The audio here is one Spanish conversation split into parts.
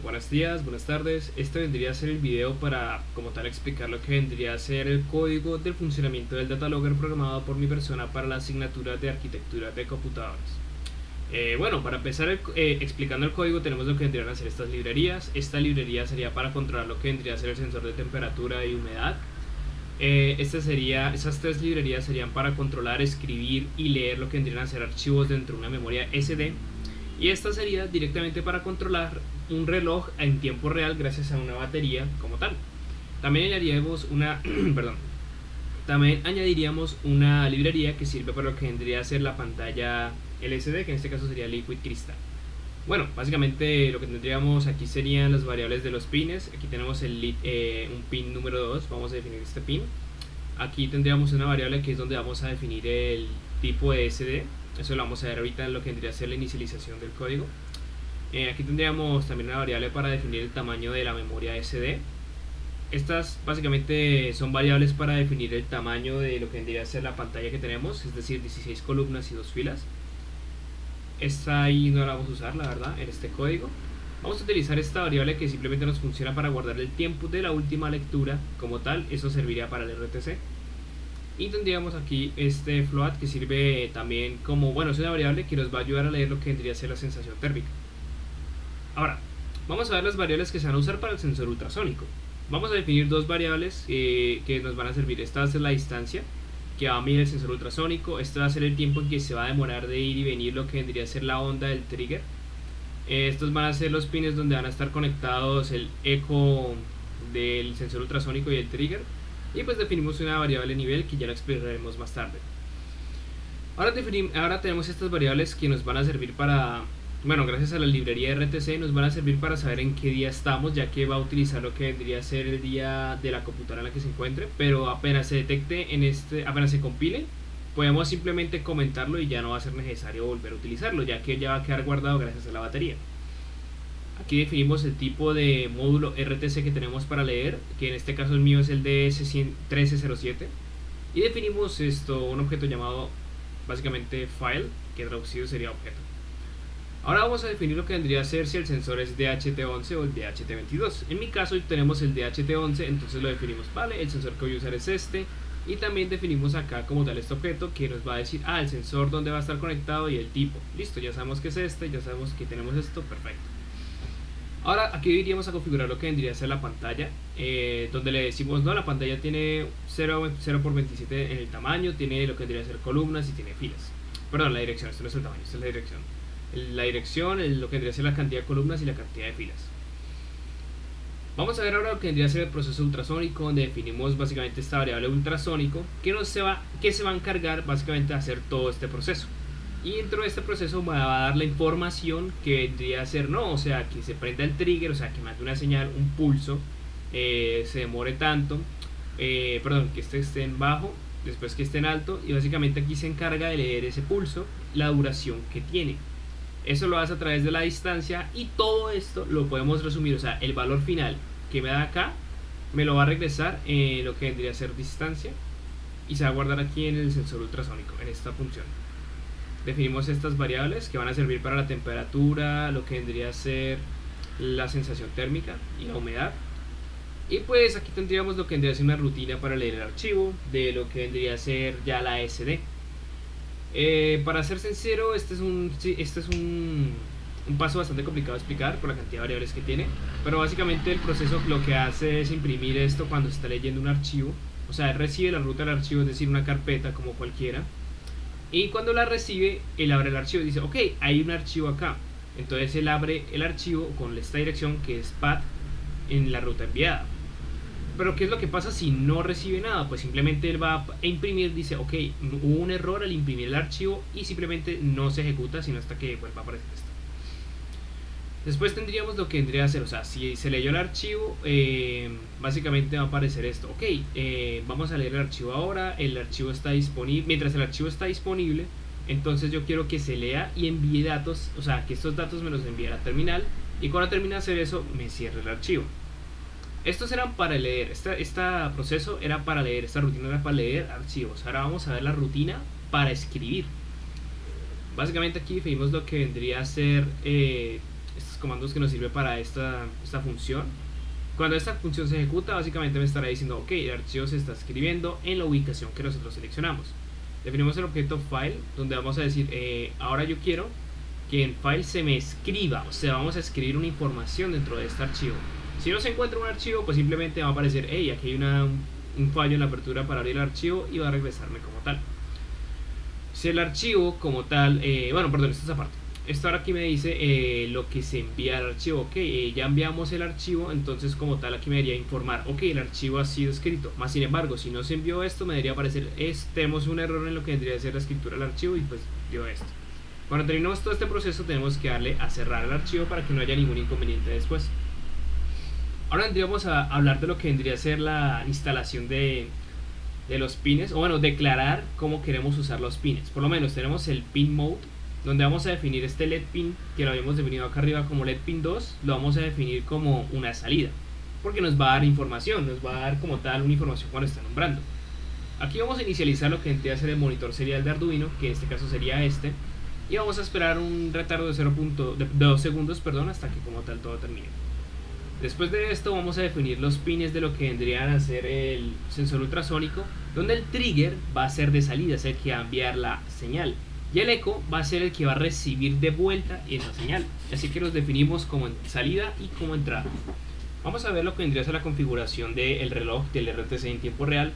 Buenos días, buenas tardes. Este vendría a ser el video para, como tal, explicar lo que vendría a ser el código del funcionamiento del datalogger programado por mi persona para la asignatura de arquitectura de computadores. Bueno, para empezar explicando el código tenemos lo que vendrían a ser estas librerías. Esta librería sería para controlar lo que vendría a ser el sensor de temperatura y humedad. Esas tres librerías serían para controlar, escribir y leer lo que vendrían a ser archivos dentro de una memoria SD. Y esta sería directamente para controlar un reloj en tiempo real gracias a una batería como tal. También añadiríamos una perdón, también añadiríamos una librería que sirve para lo que vendría a ser la pantalla LCD, que en este caso sería Liquid Crystal. Bueno, básicamente lo que tendríamos aquí serían las variables de los pines. Aquí tenemos un pin número 2, vamos a definir este pin. Aquí tendríamos una variable que es donde vamos a definir el tipo de SD. Eso lo vamos a ver ahorita en lo que vendría a ser la inicialización del código. Aquí tendríamos también una variable para definir el tamaño de la memoria SD. Estas básicamente son variables para definir el tamaño de lo que vendría a ser la pantalla que tenemos, es decir, 16 columnas y 2 filas. Esta ahí no la vamos a usar, la verdad, en este código. Vamos a utilizar esta variable que simplemente nos funciona para guardar el tiempo de la última lectura como tal. Eso serviría para el RTC. Y tendríamos aquí este float que sirve también como, bueno, es una variable que nos va a ayudar a leer lo que vendría a ser la sensación térmica. Ahora, vamos a ver las variables que se van a usar para el sensor ultrasónico. Vamos a definir dos variables que nos van a servir. Esta va a ser la distancia que va a medir el sensor ultrasónico. Este va a ser el tiempo en que se va a demorar de ir y venir lo que vendría a ser la onda del trigger. Estos van a ser los pines donde van a estar conectados el eco del sensor ultrasónico y el trigger. Y pues definimos una variable nivel que ya la exploraremos más tarde. Ahora tenemos estas variables que nos van a servir para, bueno, gracias a la librería RTC nos van a servir para saber en qué día estamos, ya que va a utilizar lo que vendría a ser el día de la computadora en la que se encuentre. Pero apenas se detecte apenas se compile, podemos simplemente comentarlo y ya no va a ser necesario volver a utilizarlo, ya que ya va a quedar guardado gracias a la batería. Aquí definimos el tipo de módulo RTC que tenemos para leer, que en este caso el mío es el DS1307. Y definimos un objeto llamado básicamente file, que traducido sería objeto. Ahora vamos a definir lo que vendría a ser si el sensor es DHT11 o el DHT22. En mi caso tenemos el DHT11, entonces lo definimos, vale, el sensor que voy a usar es este. Y también definimos acá como tal este objeto que nos va a decir, el sensor donde va a estar conectado y el tipo. Listo, ya sabemos que es este, ya sabemos que tenemos esto, perfecto. Ahora aquí iríamos a configurar lo que vendría a ser la pantalla, donde le decimos, no, la pantalla tiene 0 por 27 en el tamaño, tiene lo que vendría a ser columnas y tiene filas. Perdón, la dirección, esto no es el tamaño, esto es la dirección. La dirección, lo que vendría a ser la cantidad de columnas y la cantidad de filas. Vamos a ver ahora lo que vendría a ser el proceso ultrasónico, donde definimos básicamente esta variable ultrasónico que se va a encargar básicamente de hacer todo este proceso. Y dentro de este proceso me va a dar la información que vendría a ser, no, o sea, que se prenda el trigger, o sea, que mande una señal, un pulso, se demore tanto, perdón, que esté en bajo, después que esté en alto, y básicamente aquí se encarga de leer ese pulso, la duración que tiene. Eso lo hace a través de la distancia y todo esto lo podemos resumir, o sea, el valor final que me da acá me lo va a regresar en lo que vendría a ser distancia y se va a guardar aquí en el sensor ultrasónico, en esta función. Definimos estas variables que van a servir para la temperatura, lo que vendría a ser la sensación térmica y la humedad. Y pues aquí tendríamos lo que vendría a ser una rutina para leer el archivo de lo que vendría a ser ya la SD. Para ser sincero, este es un paso bastante complicado de explicar por la cantidad de variables que tiene, pero básicamente el proceso lo que hace es imprimir esto cuando está leyendo un archivo. O sea, él recibe la ruta del archivo, es decir, una carpeta como cualquiera, y cuando la recibe, él abre el archivo y dice, ok, hay un archivo acá. Entonces él abre el archivo con esta dirección que es path en la ruta enviada. Pero ¿qué es lo que pasa si no recibe nada? Pues simplemente él va a imprimir, dice, ok, hubo un error al imprimir el archivo y simplemente no se ejecuta sino hasta que vuelva a aparecer esto. Después tendríamos lo que vendría a ser, o sea, si se leyó el archivo, básicamente va a aparecer esto. Ok, vamos a leer el archivo ahora, el archivo está disponible. Mientras el archivo está disponible, entonces yo quiero que se lea y envíe datos, o sea, que estos datos me los envíe a la terminal. Y cuando termine de hacer eso, me cierre el archivo. Estos eran para leer, este proceso era para leer, esta rutina era para leer archivos. Ahora vamos a ver la rutina para escribir. Básicamente aquí definimos lo que vendría a ser estos comandos que nos sirve para esta función. Cuando esta función se ejecuta, básicamente me estará diciendo, ok, el archivo se está escribiendo en la ubicación que nosotros seleccionamos. Definimos el objeto file, donde vamos a decir, ahora yo quiero que en file se me escriba, o sea, vamos a escribir una información dentro de este archivo. Si no se encuentra un archivo, pues simplemente va a aparecer, hey, aquí hay un fallo en la apertura para abrir el archivo y va a regresarme como tal. Si el archivo como tal, bueno, perdón, esto es aparte. Esto ahora aquí me dice lo que se envía al archivo. Ok, ya enviamos el archivo, entonces como tal aquí me debería informar, ok, el archivo ha sido escrito. Más sin embargo, si no se envió esto, me debería aparecer, tenemos un error en lo que vendría a ser la escritura del archivo y pues dio esto. Cuando terminamos todo este proceso tenemos que darle a cerrar el archivo para que no haya ningún inconveniente después. Ahora vendríamos a hablar de lo que vendría a ser la instalación de los pines, o bueno, declarar cómo queremos usar los pines. Por lo menos tenemos el pin mode, donde vamos a definir este LED pin, que lo habíamos definido acá arriba como LED pin 2, lo vamos a definir como una salida, porque nos va a dar información, nos va a dar como tal una información cuando está nombrando. Aquí vamos a inicializar lo que vendría a ser el monitor serial de Arduino, que en este caso sería este, y vamos a esperar un retardo de 2 segundos, perdón, hasta que como tal todo termine. Después de esto vamos a definir los pines de lo que vendrían a ser el sensor ultrasónico, donde el trigger va a ser de salida, es el que va a enviar la señal, y el eco va a ser el que va a recibir de vuelta esa señal. Así que los definimos como salida y como entrada. Vamos a ver lo que vendría a ser la configuración del reloj del RTC en tiempo real,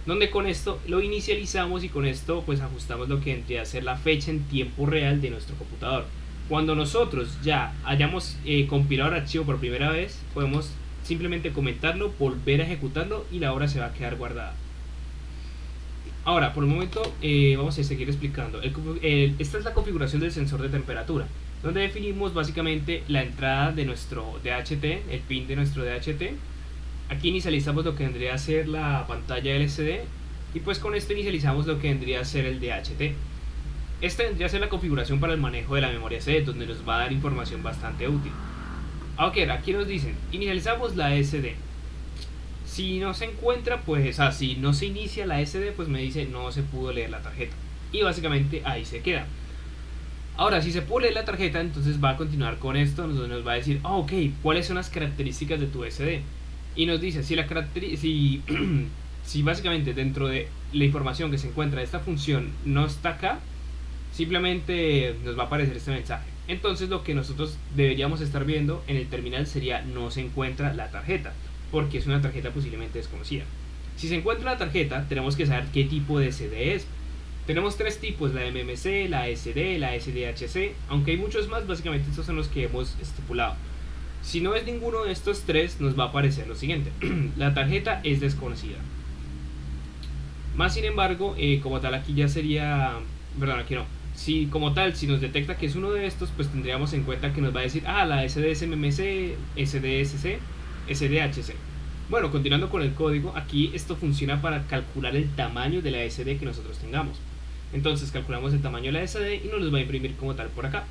donde con esto lo inicializamos y con esto pues ajustamos lo que vendría a ser la fecha en tiempo real de nuestro computador. Cuando nosotros ya hayamos compilado el archivo por primera vez, podemos simplemente comentarlo, volver a ejecutarlo y la hora se va a quedar guardada. Ahora, por el momento vamos a seguir explicando. Esta es la configuración del sensor de temperatura, donde definimos básicamente la entrada de nuestro DHT, el pin de nuestro DHT. Aquí inicializamos lo que vendría a ser la pantalla LCD y pues con esto inicializamos lo que vendría a ser el DHT. Esta vendría a ser la configuración para el manejo de la memoria SD, donde nos va a dar información bastante útil. Ok, aquí nos dicen, inicializamos la SD. Si no se encuentra, pues, si no se inicia la SD, pues me dice no se pudo leer la tarjeta. Y básicamente ahí se queda. Ahora, si se pudo leer la tarjeta, entonces va a continuar con esto, donde nos va a decir, ok, ¿cuáles son las características de tu SD? Y nos dice, si básicamente dentro de la información que se encuentra de esta función no está acá, simplemente nos va a aparecer este mensaje. Entonces lo que nosotros deberíamos estar viendo en el terminal sería no se encuentra la tarjeta, porque es una tarjeta posiblemente desconocida. Si se encuentra la tarjeta, tenemos que saber qué tipo de SD es. Tenemos tres tipos, la MMC, la SD, la SDHC, aunque hay muchos más, básicamente estos son los que hemos estipulado. Si no es ninguno de estos tres, nos va a aparecer lo siguiente, la tarjeta es desconocida. Más sin embargo, como tal aquí ya sería, perdón, aquí no. Si como tal, si nos detecta que es uno de estos, pues tendríamos en cuenta que nos va a decir, la SDSMMC, SDSC, SDHC. Bueno, continuando con el código, aquí esto funciona para calcular el tamaño de la SD que nosotros tengamos. Entonces calculamos el tamaño de la SD y nos los va a imprimir como tal por acá,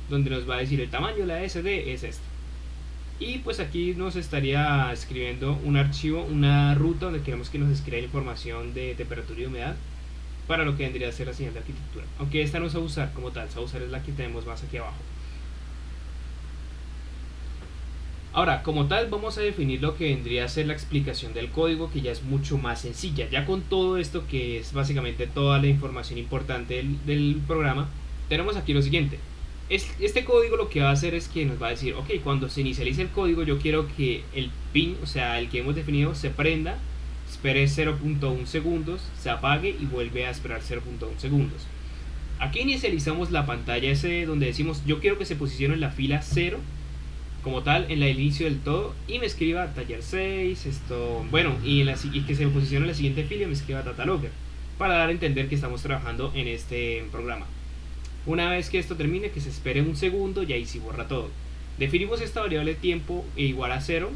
donde nos va a decir el tamaño de la SD es este. Y pues aquí nos estaría escribiendo un archivo, una ruta donde queremos que nos escriba información de temperatura y humedad para lo que vendría a ser la señal de arquitectura. Aunque esta no se va a usar como tal, se va a usar es la que tenemos más aquí abajo. Ahora, como tal, vamos a definir lo que vendría a ser la explicación del código, que ya es mucho más sencilla. Ya con todo esto, que es básicamente toda la información importante del programa, tenemos aquí lo siguiente. Este código lo que va a hacer es que nos va a decir, ok, cuando se inicialice el código, yo quiero que el pin, o sea, el que hemos definido, se prenda, espere 0.1 segundos, se apague y vuelve a esperar 0.1 segundos. Aquí inicializamos la pantalla SD donde decimos, yo quiero que se posicione en la fila 0, como tal, en el inicio del todo, y me escriba taller 6, y que se posicione en la siguiente fila y me escriba data logger, para dar a entender que estamos trabajando en este programa. Una vez que esto termine, que se espere un segundo y ahí sí borra todo. Definimos esta variable tiempo igual a 0.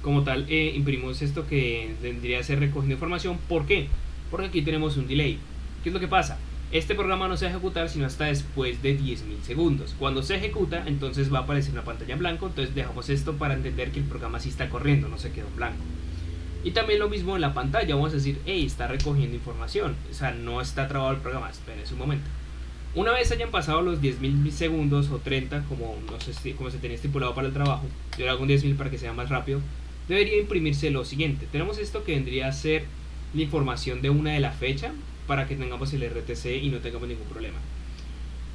Como tal, imprimimos esto que tendría que ser recogiendo información. ¿Por qué? Porque aquí tenemos un delay. ¿Qué es lo que pasa? Este programa no se va a ejecutar sino hasta después de 10.000 segundos. Cuando se ejecuta, entonces va a aparecer una pantalla en blanco. Entonces dejamos esto para entender que el programa sí está corriendo, no se quedó en blanco. Y también lo mismo en la pantalla, vamos a decir, hey, está recogiendo información. O sea, no está trabado el programa, espérense un momento. Una vez hayan pasado los 10.000 segundos o 30, como, no sé como se tenía estipulado para el trabajo, yo le hago un 10.000 para que sea más rápido, debería imprimirse lo siguiente. Tenemos esto que vendría a ser la información de una de la fecha para que tengamos el RTC y no tengamos ningún problema.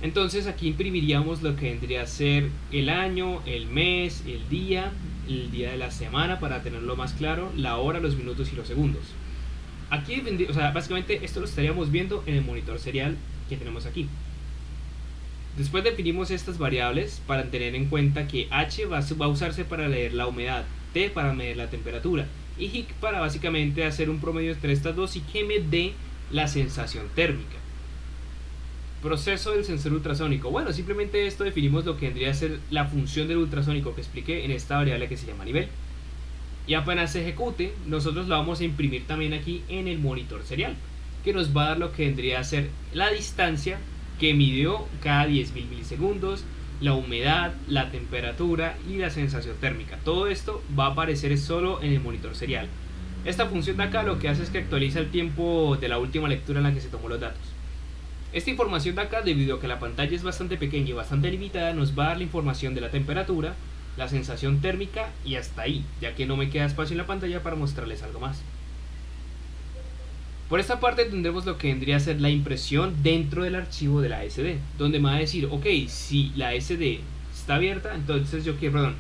Entonces aquí imprimiríamos lo que vendría a ser el año, el mes, el día de la semana para tenerlo más claro, la hora, los minutos y los segundos. Aquí, o sea, básicamente esto lo estaríamos viendo en el monitor serial que tenemos aquí. Después definimos estas variables para tener en cuenta que H va a usarse para leer la humedad, T para medir la temperatura y HIC para básicamente hacer un promedio entre estas dos y que me dé la sensación térmica. Proceso del sensor ultrasónico. Bueno, simplemente esto definimos lo que vendría a ser la función del ultrasónico que expliqué en esta variable que se llama nivel. Y apenas se ejecute, nosotros la vamos a imprimir también aquí en el monitor serial, que nos va a dar lo que vendría a ser la distancia que midió cada 10.000 milisegundos, la humedad, la temperatura y la sensación térmica. Todo esto va a aparecer solo en el monitor serial. Esta función de acá lo que hace es que actualiza el tiempo de la última lectura en la que se tomó los datos. Esta información de acá, debido a que la pantalla es bastante pequeña y bastante limitada, nos va a dar la información de la temperatura, la sensación térmica y hasta ahí, ya que no me queda espacio en la pantalla para mostrarles algo más. Por esta parte tendremos lo que vendría a ser la impresión dentro del archivo de la SD, donde me va a decir, ok, si la SD está abierta, entonces yo quiero, perdón,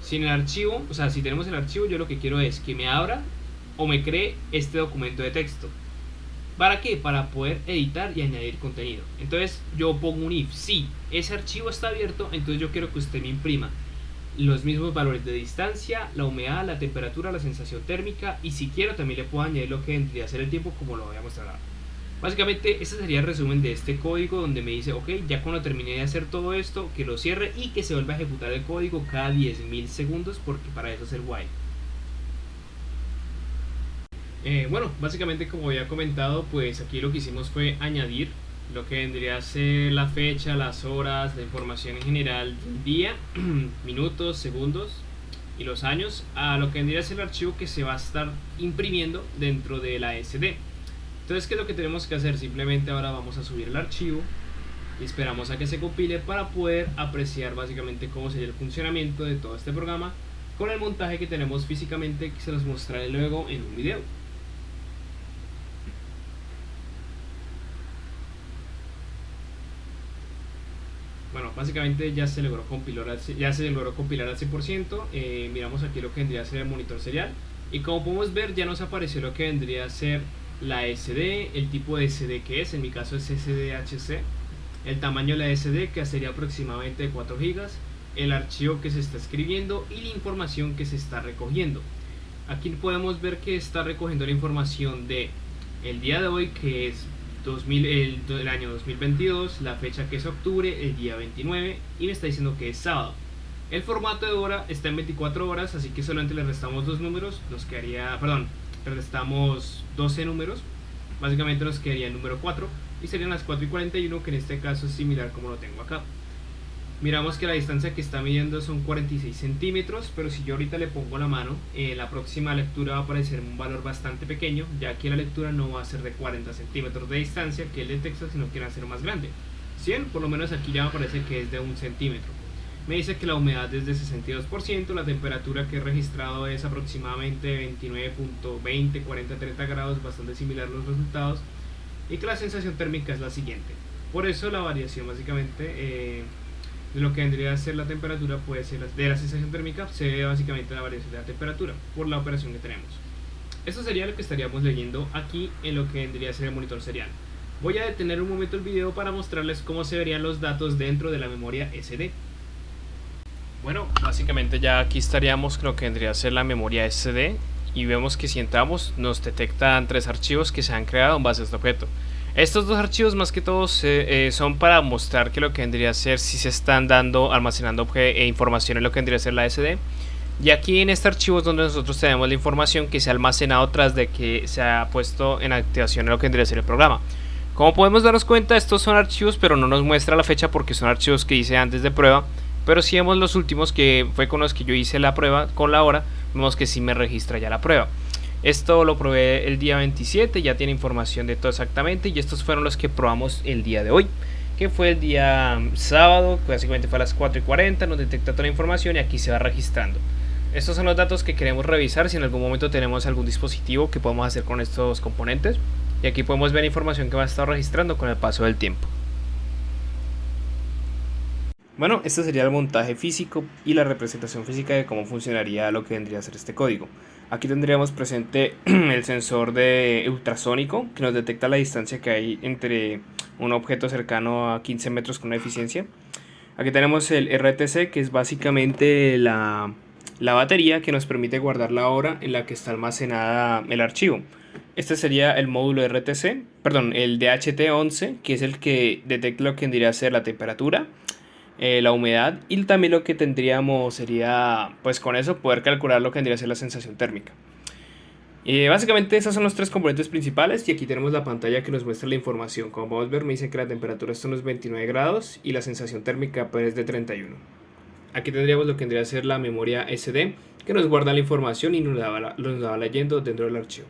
si en el archivo, o sea, si tenemos el archivo, yo lo que quiero es que me abra o me cree este documento de texto. ¿Para qué? Para poder editar y añadir contenido. Entonces yo pongo un if, si ese archivo está abierto, entonces yo quiero que usted me imprima los mismos valores de distancia, la humedad, la temperatura, la sensación térmica y si quiero también le puedo añadir lo que vendría a ser el tiempo como lo voy a mostrar ahora. Básicamente este sería el resumen de este código donde me dice, ok, ya cuando termine de hacer todo esto, que lo cierre y que se vuelva a ejecutar el código cada 10.000 segundos porque para eso es el while. Bueno, básicamente como había comentado, pues aquí lo que hicimos fue añadir lo que vendría a ser la fecha, las horas, la información en general del día, minutos, segundos y los años a lo que vendría a ser el archivo que se va a estar imprimiendo dentro de la SD. Entonces, ¿qué es lo que tenemos que hacer? Simplemente ahora vamos a subir el archivo y esperamos a que se compile para poder apreciar básicamente cómo sería el funcionamiento de todo este programa con el montaje que tenemos físicamente, que se los mostraré luego en un video. Bueno, básicamente ya se logró compilar al 100%. Miramos aquí lo que vendría a ser el monitor serial y como podemos ver ya nos apareció lo que vendría a ser la SD, el tipo de SD que es, en mi caso es SDHC, el tamaño de la SD que sería aproximadamente de 4 GB, el archivo que se está escribiendo y la información que se está recogiendo. Aquí podemos ver que está recogiendo la información de el día de hoy, que es el año 2022, la fecha que es octubre, el día 29 y me está diciendo que es sábado. El formato de hora está en 24 horas, así que solamente le restamos dos números, nos quedaría, perdón, le restamos 12 números, básicamente nos quedaría el número 4 y serían las 4:41, que en este caso es similar como lo tengo acá. Miramos que la distancia que está midiendo son 46 centímetros, pero si yo ahorita le pongo la mano, la próxima lectura va a aparecer un valor bastante pequeño, ya que la lectura no va a ser de 40 centímetros de distancia, que el de texto, sino que va a ser más grande. 100, por lo menos aquí ya me parece que es de 1 centímetro. Me dice que la humedad es de 62%, la temperatura que he registrado es aproximadamente 29.20, 40, 30 grados, bastante similar los resultados, y que la sensación térmica es la siguiente. Por eso la variación básicamente de lo que vendría a ser la temperatura puede ser de la sensación térmica, se debe básicamente a la variación de la temperatura por la operación que tenemos. Esto sería lo que estaríamos leyendo aquí en lo que vendría a ser el monitor serial. Voy a detener un momento el video para mostrarles cómo se verían los datos dentro de la memoria SD. Bueno, básicamente ya aquí estaríamos con lo que vendría a ser la memoria SD y vemos que si entramos nos detectan 3 archivos que se han creado en base a este objeto. Estos dos archivos más que todos son para mostrar que lo que vendría a ser si se están almacenando información en lo que vendría a ser la SD. Y aquí en este archivo es donde nosotros tenemos la información que se ha almacenado tras de que se ha puesto en activación en lo que vendría a ser el programa. Como podemos darnos cuenta, estos son archivos, pero no nos muestra la fecha porque son archivos que hice antes de prueba. Pero si vemos los últimos, que fue con los que yo hice la prueba con la hora, vemos que sí me registra ya la prueba. Esto lo probé el día 27, ya tiene información de todo exactamente, y estos fueron los que probamos el día de hoy. que fue el día sábado, que básicamente fue a las 4:40, nos detecta toda la información y aquí se va registrando. Estos son los datos que queremos revisar si en algún momento tenemos algún dispositivo que podamos hacer con estos componentes. Y aquí podemos ver la información que va a estar registrando con el paso del tiempo. Bueno, este sería el montaje físico y la representación física de cómo funcionaría lo que vendría a ser este código. Aquí tendríamos presente el sensor de ultrasónico que nos detecta la distancia que hay entre un objeto cercano a 15 metros con una eficiencia. Aquí tenemos el RTC, que es básicamente la batería que nos permite guardar la hora en la que está almacenada el archivo. Este sería el módulo RTC, perdón, el DHT11, que es el que detecta lo que vendría a ser la temperatura, la humedad, y también lo que tendríamos sería, pues con eso, poder calcular lo que vendría a ser la sensación térmica. Básicamente esos son los tres componentes principales y aquí tenemos la pantalla que nos muestra la información. Como podemos ver, me dice que la temperatura está en los 29 grados y la sensación térmica pues es de 31. Aquí tendríamos lo que vendría a ser la memoria SD que nos guarda la información y nos la va leyendo dentro del archivo.